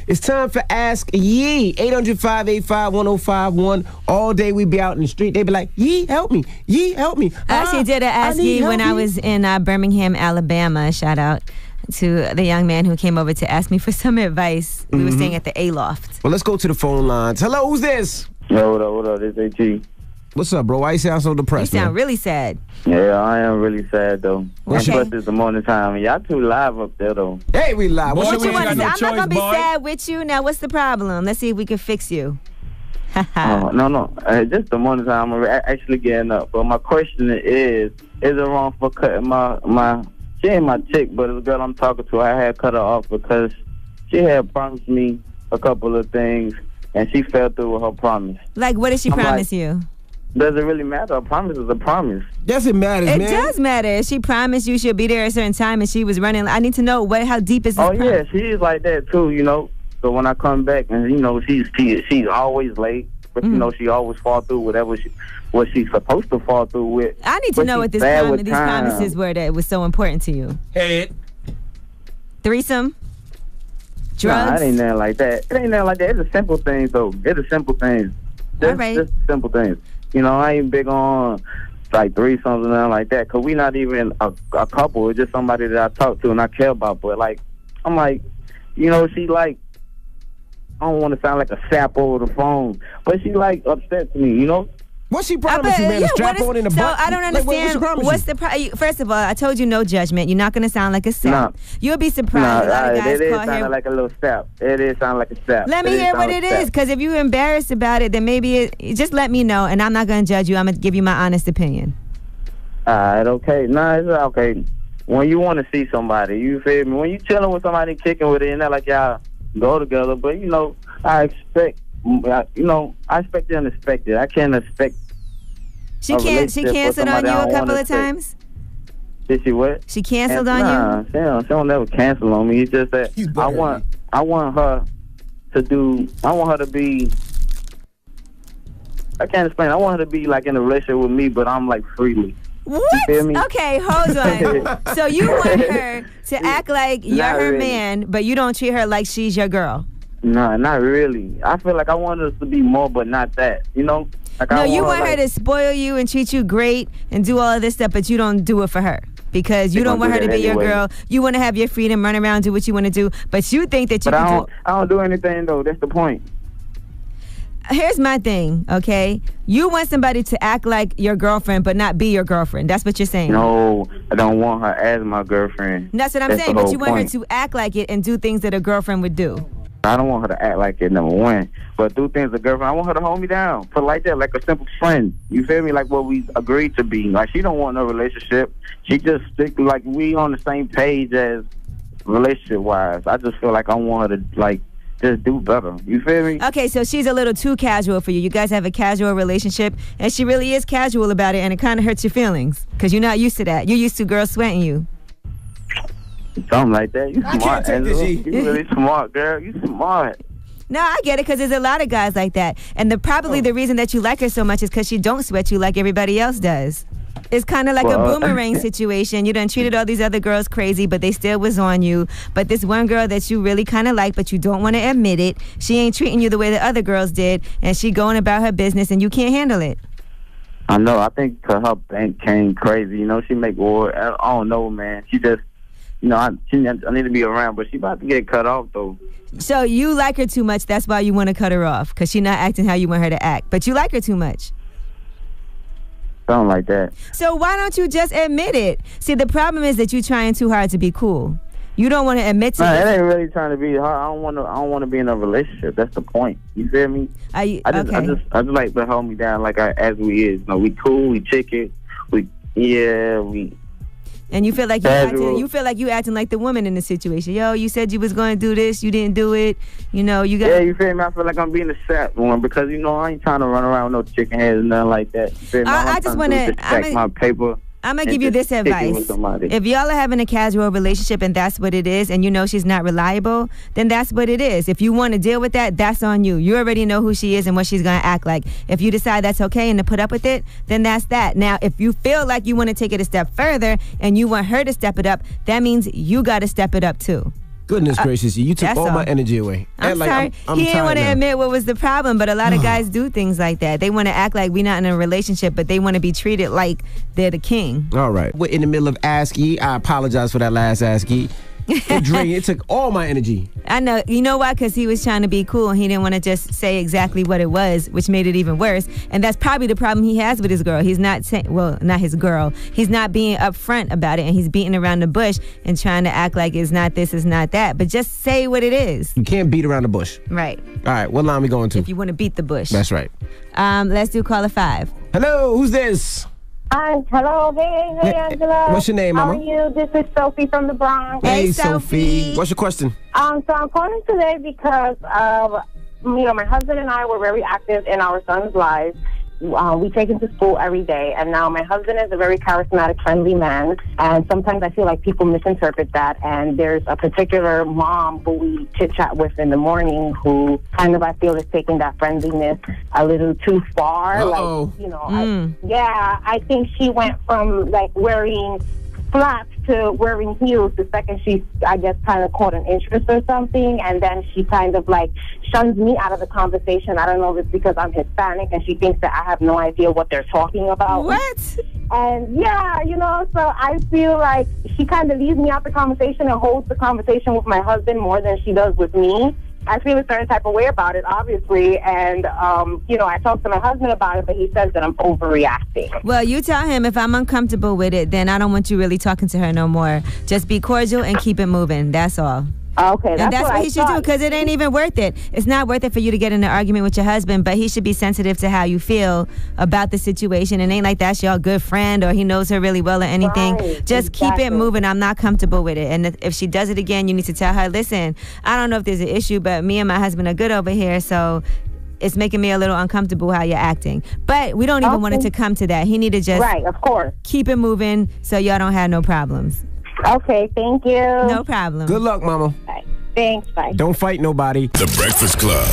It's time for Ask Yee. 800-585-1051. All day we be out in the street. They be like, Yee, help me. Yee, help me. I actually did an Ask Yee when I was in Birmingham, Alabama. Shout out to the young man who came over to ask me for some advice. We were staying at the A-Loft. Well, let's go to the phone lines. Hello, who's this? Yo, what up? This is AT. What's up, bro? Why you sound so depressed, You sound man? really sad. Yeah, I am really sad, though. What's But your- it's the morning time. Y'all too live up there, though. Hey, we live. Boy, What's What you your want to got say? no I'm not going to choice, be boy. sad with you. Now, what's the problem? Let's see if we can fix you. No. Just the morning time. I'm actually getting up. But my question is it wrong for cutting she ain't my chick, but it's a girl I'm talking to. I had cut her off because she had promised me a couple of things, and she fell through with her promise. Like, what did she I'm promise like, you? Does it really matter? A promise is a promise. Yes, it matters, It man. does matter. If she promised you she'll be there at a certain time and she was running, I need to know how deep is this Oh, promise? yeah, she's like that, too, So when I come back, and, she's always late, but, she always fall through what she's supposed to fall through with. I need to But know she's what these bad with promises time. were that was so important to you. Head. Threesome? Nah, Drugs? it ain't nothing like that. It's a simple thing, though. It's a simple thing. All right. Just simple things. I ain't big on, like, threesomes and nothing like that, because we not even a couple. It's just somebody that I talk to and I care about. But, like, I'm like, she, like, I don't want to sound like a sap over the phone, but she, like, upset to me, What she promised you, man? A strap on in the butt? So I don't Like, what she understand. promised What's you? the first of all, I told you no judgment. You're not going to sound like a sap. Nah. You'll be surprised. A lot of guys it is call sounding here. like a little sap. It is sounding like a sap. Let me hear what it is, because if you're embarrassed about it, then maybe just let me know, and I'm not going to judge you. I'm going to give you my honest opinion. All right, okay. Nah, it's okay. When you want to see somebody, you feel me? When you chilling with somebody, kicking with it, and not like y'all go together, but, I expect, I expect the unexpected. I can't expect. She canceled on you a couple of times? Did she what? She canceled on you? Nah, she don't never cancel on me. It's just that He's I better want her to be. I can't explain. I want her to be like in a relationship with me, but I'm like freely. What? You feel me? Okay, hold on. So you want her to act like you're Not her really. man, but you don't treat her like she's your girl. No, not really. I feel like I want us to be more, but not that. Like No, I you want her like, to spoil you and treat you great and do all of this stuff, but you don't do it for her. Because you They don't gonna want her do to that be your anyway. girl. You want to have your freedom, run around, do what you want to do, but you think that you But can I don't do anything though. That's the point. Here's my thing, okay? You want somebody to act like your girlfriend, but not be your girlfriend. That's what you're saying. No, I don't want her as my girlfriend. And that's what I'm That's saying, the but whole you want point. her to act like it and do things that a girlfriend would do. I don't want her to act like it, number one. But do things a girlfriend. I want her to hold me down. Put like that, like a simple friend. You feel me? Like what we agreed to be. Like she don't want no relationship. She just stick like we on the same page as relationship wise. I just feel like I want her to like just do better. You feel me? Okay, so she's a little too casual for you. You guys have a casual relationship, and she really is casual about it, and it kind of hurts your feelings because you're not used to that. You're used to girls sweating you. Something like that. You I smart, can't take this, Angela. G. You really smart, girl. You smart. No, I get it because there's a lot of guys like that. And probably the reason that you like her so much is because she don't sweat you like everybody else does. It's kind of like a boomerang situation. You done treated all these other girls crazy, but they still was on you. But this one girl that you really kind of like, but you don't want to admit it, she ain't treating you the way the other girls did, and she going about her business, and you can't handle it. I know. I think 'cause her bank came crazy. She make war. I don't know, man. She just, I need to be around, but she about to get cut off, though. So you like her too much, that's why you want to cut her off, because she's not acting how you want her to act. But you like her too much. Something like that. So why don't you just admit it? See, the problem is that you're trying too hard to be cool. You don't want to admit to No, it. it ain't really trying to be hard. I don't want to be in a relationship. That's the point. You feel me? I just like to hold me down like as we is. We cool. We chick it. We. And you feel like you acting like the woman in the situation. Yo, you said you was going to do this, you didn't do it. You got. Yeah, you feel me? I feel like I'm being a sap one because I ain't trying to run around with no chicken heads and nothing like that. You feel me? I just want to check my paper. I'm going to give you this advice. If y'all are having a casual relationship and that's what it is, and you know she's not reliable, then that's what it is. If you want to deal with that, that's on you. You already know who she is and what she's going to act like. If you decide that's okay and to put up with it, then that's that. Now, if you feel like you want to take it a step further and you want her to step it up, that means you got to step it up too. Goodness gracious, you took That's all all. my energy away. I'm sorry. I'm He didn't tired want to now. admit what was the problem, but a lot of guys do things like that. They want to act like we're not in a relationship, but they want to be treated like they're the king. All right. We're in the middle of Ask Yee. I apologize for that last Ask Yee. It took all my energy. I know. You know why? Because he was trying to be cool and he didn't want to just say exactly what it was, which made it even worse. And that's probably the problem he has with his girl. He's not saying, well, not his girl. He's not being upfront about it, and he's beating around the bush and trying to act like it's not this, it's not that. But just say what it is. You can't beat around the bush. Right. All right. What line we going to? If you want to beat the bush. That's right. Let's do caller 5. Hello. Who's this? Hi, hello, hey, Angela. What's your name, Mama? How are you? This is Sophie from the Bronx. Hey, Sophie. What's your question? So I'm calling today because my husband and I were very active in our son's lives. We take him to school every day, and now my husband is a very charismatic, friendly man, and sometimes I feel like people misinterpret that, and there's a particular mom who we chit-chat with in the morning who kind of, I feel, is taking that friendliness a little too far. Uh-oh. I think she went from, like, wearing flats to wearing heels the second she, I guess, kind of caught an interest or something, and then she kind of, like, shuns me out of the conversation. I don't know if it's because I'm Hispanic and she thinks that I have no idea what they're talking about. What? And so I feel like she kind of leaves me out the conversation and holds the conversation with my husband more than she does with me. I feel a certain type of way about it, obviously, and, I talked to my husband about it, but he says that I'm overreacting. Well, you tell him if I'm uncomfortable with it, then I don't want you really talking to her no more. Just be cordial and keep it moving. That's all. Okay, and that's what he should do, because it ain't even worth it. It's not worth it for you to get in an argument with your husband, but he should be sensitive to how you feel about the situation. It ain't like that's your good friend or he knows her really well or anything. Right, just keep it moving. I'm not comfortable with it. And if she does it again, you need to tell her, listen, I don't know if there's an issue, but me and my husband are good over here, so it's making me a little uncomfortable how you're acting. But we don't even want it to come to that. He need to just right, of course, keep it moving so y'all don't have no problems. Okay, thank you. No problem. Good luck, Mama. Bye. Thanks, bye. Don't fight nobody. The Breakfast Club.